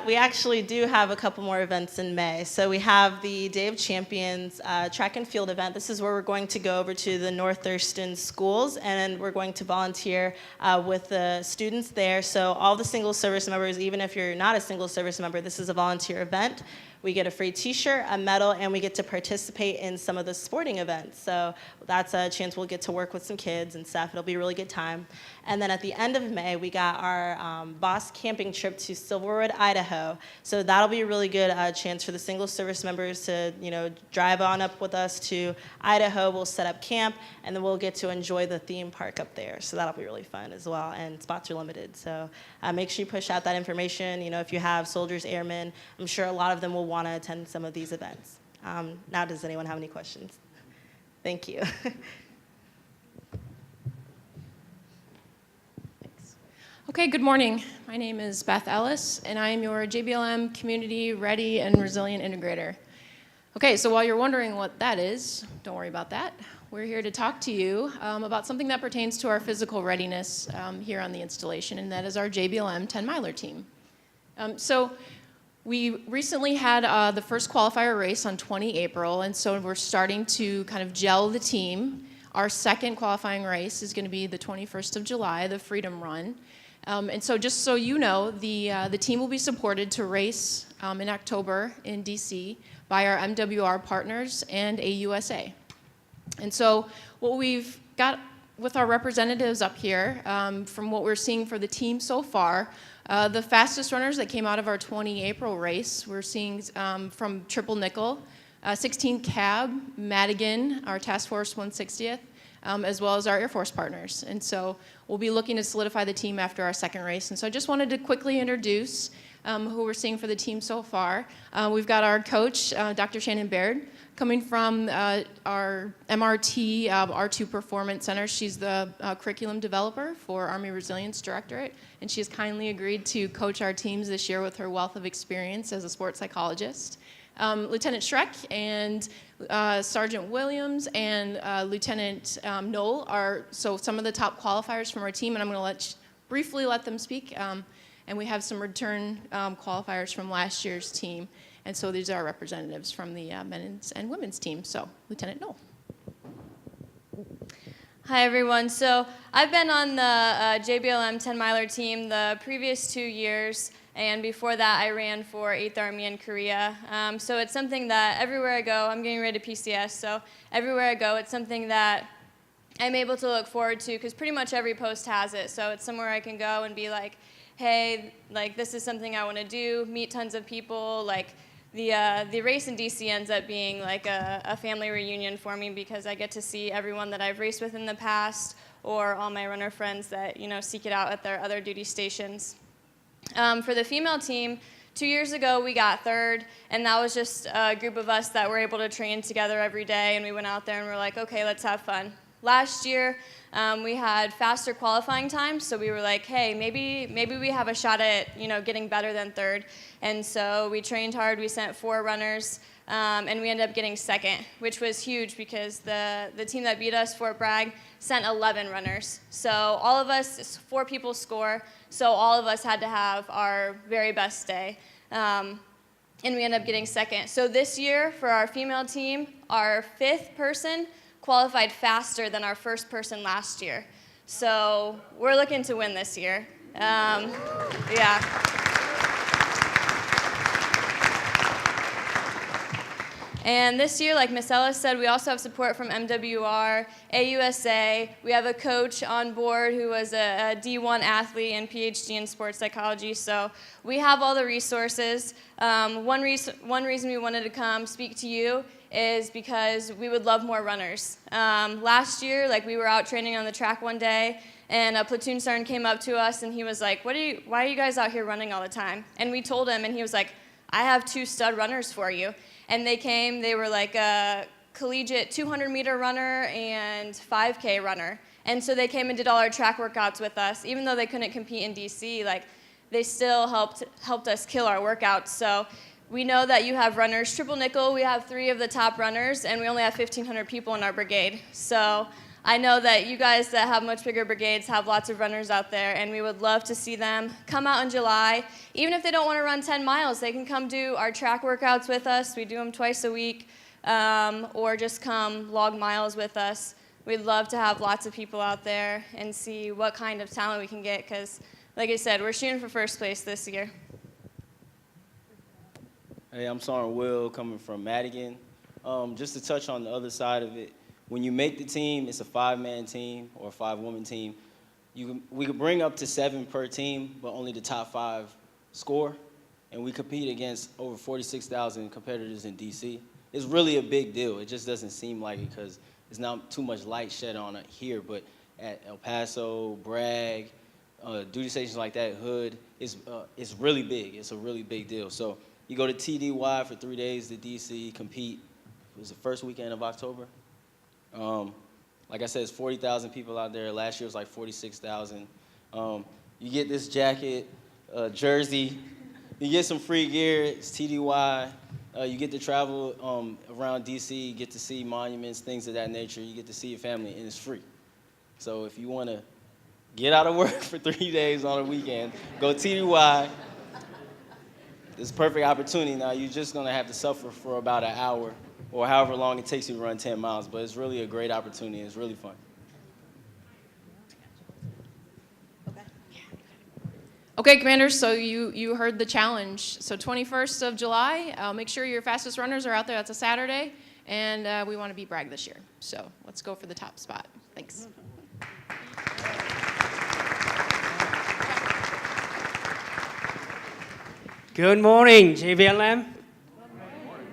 we actually do have a couple more events in May. So we have the Day of Champions track and field event. This is where we're going to go over to the North Thurston schools, and we're going to volunteer with the students there. So all the single service members, even if you're not a single service member, this is a volunteer event. We get a free t-shirt, a medal, and we get to participate in some of the sporting events. So that's a chance we'll get to work with some kids and stuff. It'll be a really good time. And then at the end of May, we got our BOSS camping trip to Silverwood, Idaho. So that'll be a really good chance for the single service members to, drive on up with us to Idaho. We'll set up camp, and then we'll get to enjoy the theme park up there. So that'll be really fun as well, and spots are limited. So make sure you push out that information. If you have soldiers, airmen, I'm sure a lot of them will want to attend some of these events. Now, does anyone have any questions? Thank you. Okay, good morning. My name is Beth Ellis, and I am your JBLM Community Ready and Resilient Integrator. Okay, so while you're wondering what that is, don't worry about that. We're here to talk to you about something that pertains to our physical readiness here on the installation, and that is our JBLM 10-miler team. So we recently had the first qualifier race on 20 April, and so we're starting to kind of gel the team. Our second qualifying race is going to be the 21st of July, the Freedom Run. And so just so you know, the team will be supported to race in October in DC by our MWR partners and AUSA. And so what we've got with our representatives up here, from what we're seeing for the team so far, the fastest runners that came out of our 20 April race, we're seeing from Triple Nickel, 16 Cab, Madigan, our Task Force 160th, as well as our Air Force partners. And so we'll be looking to solidify the team after our second race. And so I just wanted to quickly introduce who we're seeing for the team so far. We've got our coach, Dr. Shannon Baird, coming from our MRT R2 Performance Center. She's the curriculum developer for Army Resilience Directorate, and she has kindly agreed to coach our teams this year with her wealth of experience as a sports psychologist. Lieutenant Schreck and Sergeant Williams and Lieutenant Knoll are some of the top qualifiers from our team, and I'm going to briefly let them speak. And we have some return qualifiers from last year's team, and so these are our representatives from the men's and women's team. So, Lieutenant Knoll. Hi, everyone. So I've been on the JBLM 10-miler team the previous 2 years, and before that I ran for 8th Army in Korea. So it's something that everywhere I go, I'm getting ready to PCS, so everywhere I go it's something that I'm able to look forward to, because pretty much every post has it. So it's somewhere I can go and be like, hey, this is something I want to do, meet tons of people. The race in DC ends up being like a family reunion for me, because I get to see everyone that I've raced with in the past, or all my runner friends that seek it out at their other duty stations. For the female team, 2 years ago we got third, and that was just a group of us that were able to train together every day, and we went out there and we're like, okay, let's have fun. Last year we had faster qualifying times, so we were like, hey, maybe we have a shot at getting better than third. And so we trained hard. We sent 4 runners and we ended up getting second, which was huge because the team that beat us, Fort Bragg, sent 11 runners. So all of us, 4 people score, so all of us had to have our very best day. And we ended up getting second. So this year, for our female team, our 5th person qualified faster than our 1st person last year. So we're looking to win this year. Yeah. And this year, like Ms. Ellis said, we also have support from MWR, AUSA. We have a coach on board who was a D1 athlete and PhD in sports psychology. So we have all the resources. One reason we wanted to come speak to you is because we would love more runners. Last year, we were out training on the track one day, and a platoon sergeant came up to us, and he was like, why are you guys out here running all the time? And we told him, and he was like, I have 2 stud runners for you. And they came, they were like a collegiate 200-meter runner and 5K runner. And so they came and did all our track workouts with us. Even though they couldn't compete in DC, they still helped us kill our workouts. So we know that you have runners. Triple nickel, we have 3 of the top runners, and we only have 1,500 people in our brigade. So I know that you guys that have much bigger brigades have lots of runners out there, and we would love to see them come out in July. Even if they don't want to run 10 miles, they can come do our track workouts with us. We do them twice a week, or just come log miles with us. We'd love to have lots of people out there and see what kind of talent we can get, because, like I said, we're shooting for 1st place this year. Hey, I'm Sergeant Will, coming from Madigan. Just to touch on the other side of it, when you make the team, it's a 5-man team or a 5-woman team. We could bring up to 7 per team, but only the top 5 score. And we compete against over 46,000 competitors in DC. It's really a big deal. It just doesn't seem like it because there's not too much light shed on it here, but at El Paso, Bragg, duty stations like that, Hood, it's really big. It's a really big deal. So you go to TDY for 3 days to DC, compete. It was the first weekend of October. Like I said, it's 40,000 people out there. Last year was like 46,000. You get this jacket, jersey. You get some free gear. It's TDY. You get to travel around DC. You get to see monuments, things of that nature. You get to see your family, and it's free. So if you want to get out of work for 3 days on a weekend, go TDY. It's a perfect opportunity. Now, you're just going to have to suffer for about an hour or however long it takes you to run 10 miles, but it's really a great opportunity. It's really fun. Okay, commanders, so you heard the challenge. So 21st of July, make sure your fastest runners are out there. That's a Saturday, and we want to beat Bragg this year. So let's go for the top spot. Thanks. Good morning, JBLM.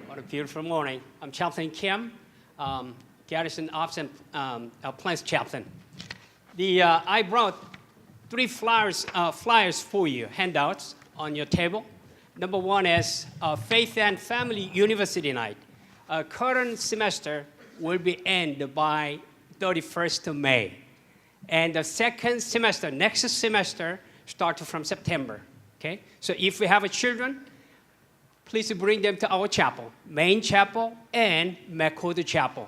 What a beautiful morning. I'm Chaplain Kim, Garrison Ops and Plans Chaplain. I brought 3 flyers for you, handouts on your table. Number 1 is Faith and Family University Night. Current semester will be ended by 31st of May. And the second semester, next semester, starts from September. Okay? So if we have children, please bring them to our chapel, main chapel and McChord chapel.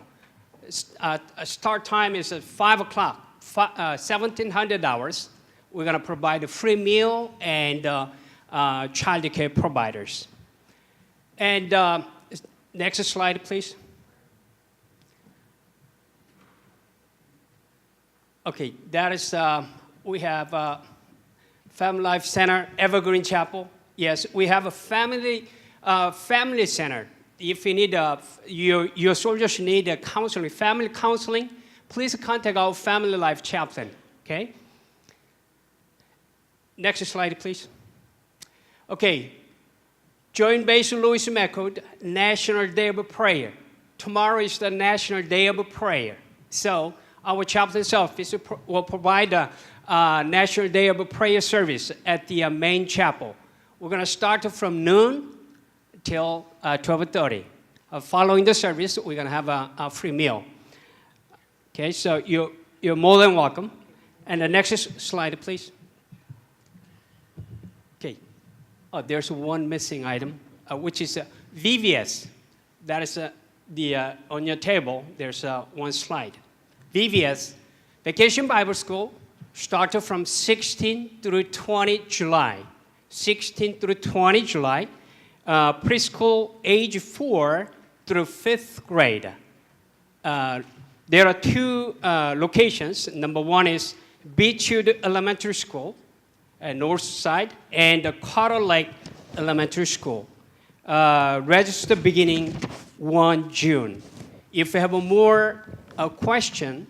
Start time is at 5 o'clock, $1,700. We're going to provide a free meal and child care providers. And next slide, please. Okay, that is, we have Family Life Center, Evergreen Chapel. Yes, we have a family center. If you need your soldiers need a counseling, family counseling, please contact our Family Life Chaplain. Okay. Next slide, please. Okay. Joint Base Lewis McChord, National Day of Prayer. Tomorrow is the National Day of Prayer. So our chaplain's office will provide a National Day of Prayer service at the main chapel. We're going to start from noon till 12:30. Following the service, we're going to have a free meal. Okay, so you're more than welcome. And the next slide, please. Okay. Oh, there's one missing item, which is VVS. that is on your table, there's one slide. VBS, Vacation Bible School, started from 16 through 20 July. 16 through 20 July. Preschool age 4 through 5th grade. There are two locations. Number one is Beechwood Elementary School, north side, and the Carter Lake Elementary School. Register beginning 1 June. If you have a more question,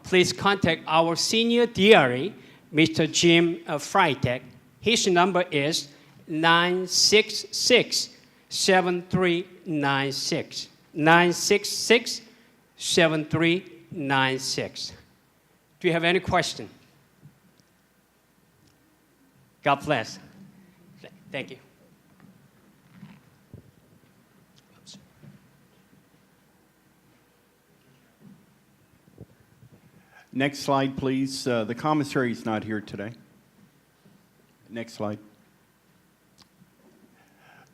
please contact our senior DRE, Mr. Jim Freitag. His number is 966-7396. 966-7396. Do you have any question? God bless. Thank you. Next slide, please. The commissary is not here today. Next slide.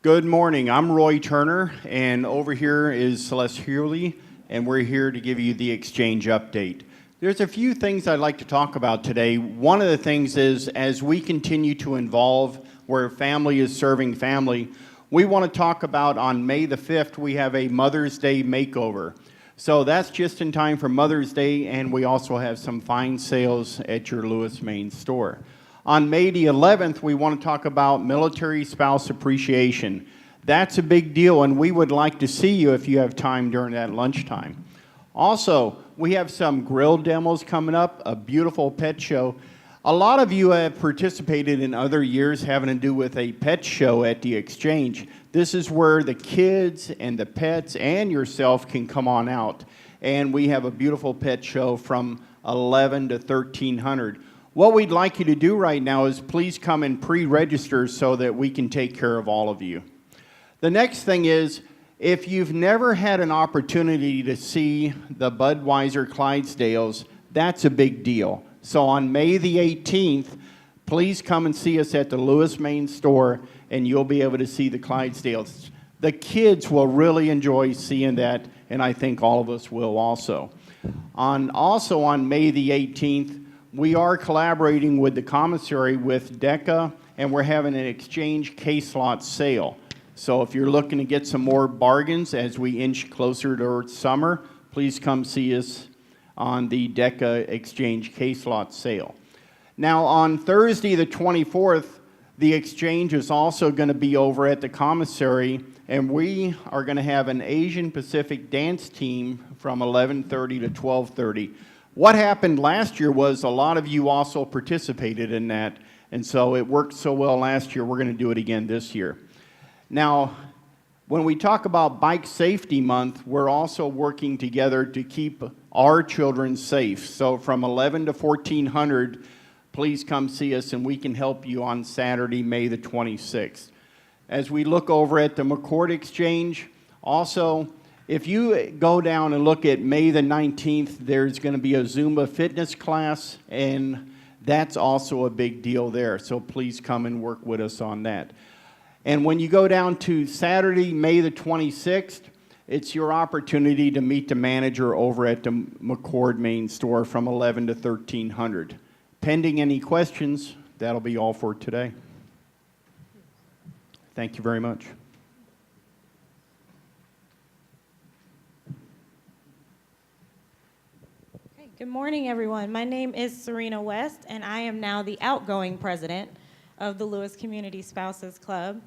Good morning. I'm Roy Turner, and over here is Celeste Hurley, and we're here to give you the exchange update. There's a few things I'd like to talk about today. One of the things is, as we continue to involve where family is serving family, we want to talk about on May the 5th, we have a Mother's Day makeover. So that's just in time for Mother's Day, and we also have some fine sales at your Lewis main store. On May the 11th, we want to talk about Military Spouse Appreciation. That's a big deal, and we would like to see you if you have time during that lunchtime. Also, we have some grill demos coming up, a beautiful pet show. A lot of you have participated in other years having to do with a pet show at the Exchange. This is where the kids and the pets and yourself can come on out. And we have a beautiful pet show from 11 to 1300. What we'd like you to do right now is please come and pre-register so that we can take care of all of you. The next thing is, if you've never had an opportunity to see the Budweiser Clydesdales, that's a big deal. So on May the 18th, please come and see us at the Lewis main store, and you'll be able to see the Clydesdales. The kids will really enjoy seeing that, and I think all of us will also. Also on May the 18th, we are collaborating with the commissary with DECA, and we're having an exchange case lot sale. So if you're looking to get some more bargains as we inch closer towards summer, please come see us on the DECA exchange case lot sale. Now on Thursday the 24th, the exchange is also going to be over at the commissary, and we are going to have an Asian Pacific dance team from 11:30 to 12:30. What happened last year was a lot of you also participated in that, and so it worked so well last year, we're going to do it again this year. Now, when we talk about Bike Safety Month, we're also working together to keep our children safe. So from 11 to 1400, please come see us, and we can help you on Saturday, May the 26th. As we look over at the McChord Exchange, also, if you go down and look at May the 19th, there's going to be a Zumba fitness class, and that's also a big deal there. So please come and work with us on that. And when you go down to Saturday, May the 26th, it's your opportunity to meet the manager over at the McChord main store from 11 to 1300. Pending any questions, that'll be all for today. Thank you very much. Good morning, everyone. My name is Serena West, and I am now the outgoing president of the Lewis Community Spouses Club.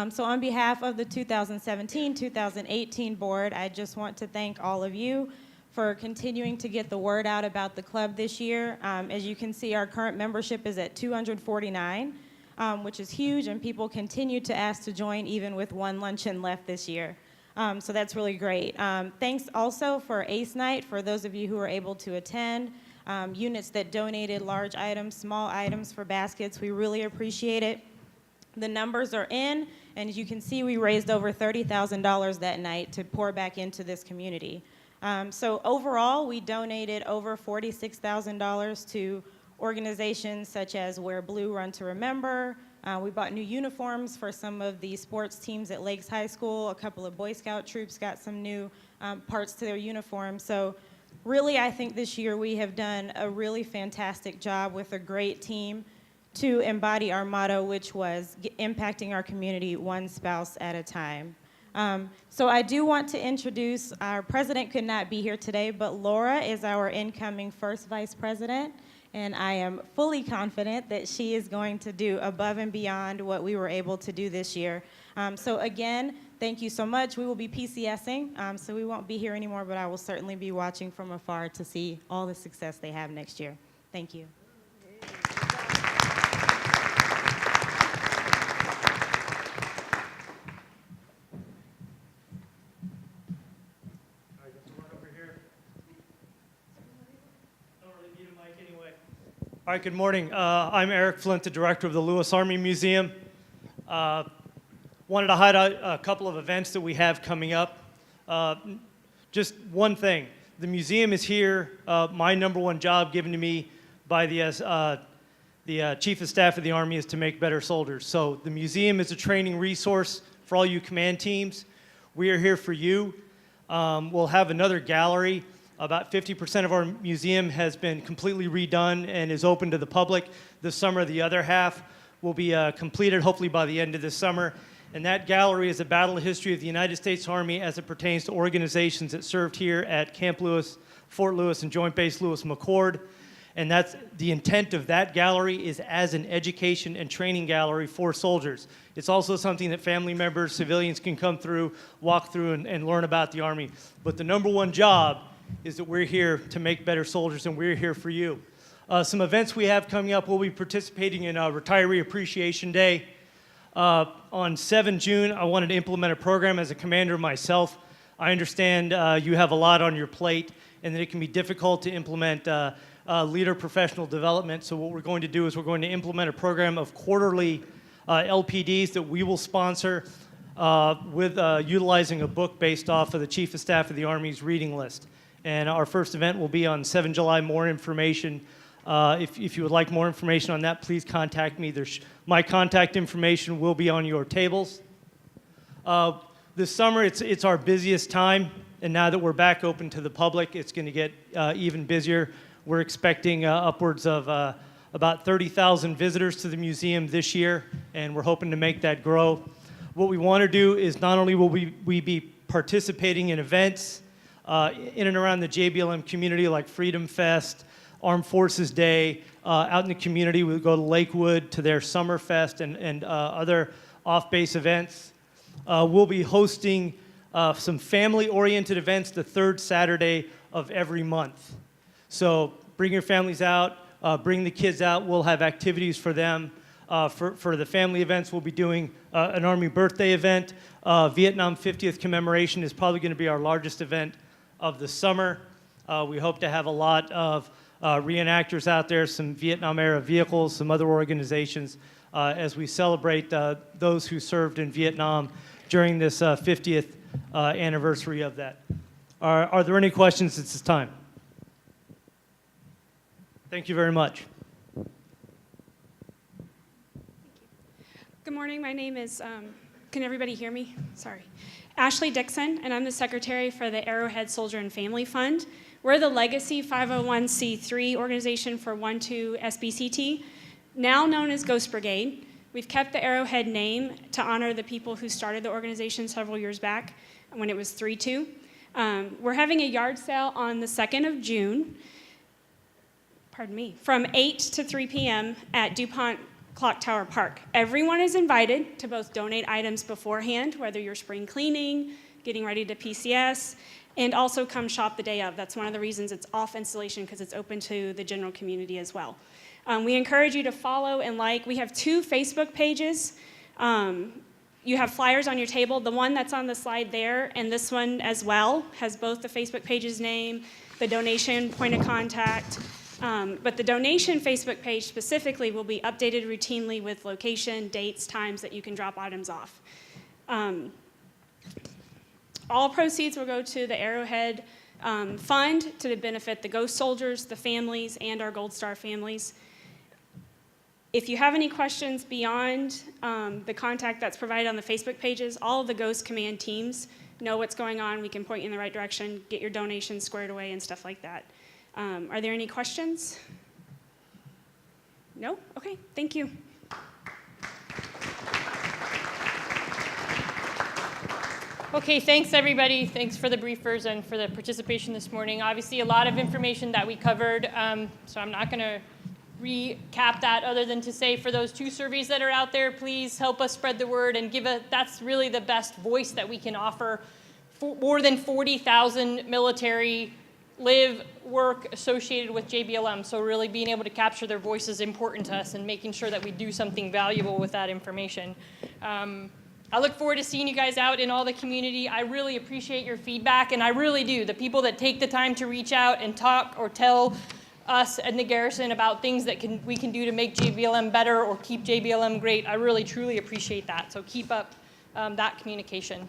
So on behalf of the 2017-2018 board, I just want to thank all of you for continuing to get the word out about the club this year. As you can see, our current membership is at 249, which is huge, and people continue to ask to join even with one luncheon left this year. So that's really great. Thanks also for Ace Night, for those of you who were able to attend. Units that donated large items, small items for baskets, we really appreciate it. The numbers are in, and as you can see, we raised over $30,000 that night to pour back into this community. So overall, we donated over $46,000 to organizations such as Wear Blue Run to Remember, We bought new uniforms for some of the sports teams at Lakes High School. A couple of Boy Scout troops got some new parts to their uniforms. So really, I think this year we have done a really fantastic job with a great team to embody our motto, which was impacting our community one spouse at a time. So I do want to introduce, our president could not be here today, but Laura is our incoming first vice president, and I am fully confident that she is going to do above and beyond what we were able to do this year. So again, thank you so much. We will be PCSing, so we won't be here anymore, but I will certainly be watching from afar to see all the success they have next year. Thank you. All right, good morning. I'm Eric Flint, the director of the Lewis Army Museum. Wanted to highlight a couple of events that we have coming up. Just one thing, the museum is here. My number one job given to me by the Chief of Staff of the Army is to make better soldiers. So the museum is a training resource for all you command teams. We are here for you. We'll have another gallery. About 50% of our museum has been completely redone and is open to the public this summer. The other half will be completed hopefully by the end of this summer. And that gallery is a battle history of the United States Army as it pertains to organizations that served here at Camp Lewis, Fort Lewis, and Joint Base Lewis McChord. And that's the intent of that gallery is as an education and training gallery for soldiers. It's also something that family members, civilians can come through, walk through, and learn about the Army. But the number one job is that we're here to make better soldiers, and we're here for you. Some events we have coming up, we'll be participating in Retiree Appreciation Day. On 7 June, I wanted to implement a program as a commander myself. I understand you have a lot on your plate and that it can be difficult to implement leader professional development. So what we're going to do is we're going to implement a program of quarterly LPDs that we will sponsor with utilizing a book based off of the Chief of Staff of the Army's reading list. And our first event will be on 7 July. More information, if you would like more information on that, please contact me. My contact information will be on your tables. This summer, it's our busiest time, and now that we're back open to the public, it's going to get even busier. We're expecting upwards of about 30,000 visitors to the museum this year, and we're hoping to make that grow. What we want to do is not only will we be participating in events in and around the JBLM community like Freedom Fest, Armed Forces Day, out in the community we'll go to Lakewood to their Summer Fest and other off-base events. We'll be hosting some family-oriented events the third Saturday of every month. So bring your families out, bring the kids out. We'll have activities for them. For the family events, we'll be doing an Army birthday event. Vietnam 50th commemoration is probably going to be our largest event of the summer. We hope to have a lot of reenactors out there, some Vietnam-era vehicles, some other organizations, as we celebrate those who served in Vietnam during this 50th anniversary of that. Are there any questions at this time? Thank you very much. Good morning. My name is, can everybody hear me? Sorry. Ashley Dixon, and I'm the secretary for the Arrowhead Soldier and Family Fund. We're the legacy 501c3 organization for 1-2 SBCT, now known as Ghost Brigade. We've kept the Arrowhead name to honor the people who started the organization several years back when it was 3-2. We're having a yard sale on the 2nd of June, from 8 to 3 p.m. at DuPont Clock Tower Park. Everyone is invited to both donate items beforehand, whether you're spring cleaning, getting ready to PCS, and also come shop the day of. That's one of the reasons it's off installation, because it's open to the general community as well. We encourage you to follow and like. We have 2 Facebook pages. You have flyers on your table. The one that's on the slide there and this one as well has both the Facebook page's name, the donation point of contact. But the donation Facebook page specifically will be updated routinely with location, dates, times that you can drop items off. All proceeds will go to the Arrowhead Fund to benefit the Ghost Soldiers, the families, and our Gold Star families. If you have any questions beyond the contact that's provided on the Facebook pages, all of the Ghost Command teams know what's going on. We can point you in the right direction, get your donations squared away and stuff like that. Are there any questions? No? Okay, thank you. Okay, thanks everybody. Thanks for the briefers and for the participation this morning. Obviously a lot of information that we covered, so I'm not going to recap that other than to say for those 2 surveys that are out there, please help us spread the word and that's really the best voice that we can offer. More than 40,000 military live, work associated with JBLM, so really being able to capture their voice is important to us and making sure that we do something valuable with that information. I look forward to seeing you guys out in all the community. I really appreciate your feedback, and I really do. The people that take the time to reach out and talk or tell us and the Garrison about things that we can do to make JBLM better or keep JBLM great, I really, truly appreciate that. So keep up that communication.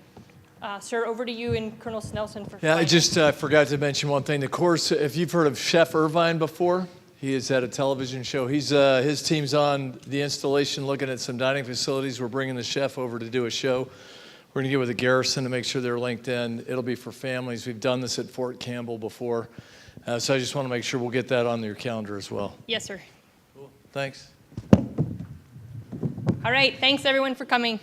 Sir, over to you and Colonel Snelson for Yeah, I just forgot to mention one thing. Of course, if you've heard of Chef Irvine before, he is at a television show. His team's on the installation looking at some dining facilities. We're bringing the chef over to do a show. We're going to get with the Garrison to make sure they're linked in. It'll be for families. We've done this at Fort Campbell before. So I just want to make sure we'll get that on your calendar as well. Yes, sir. Cool. Thanks. All right, thanks everyone for coming.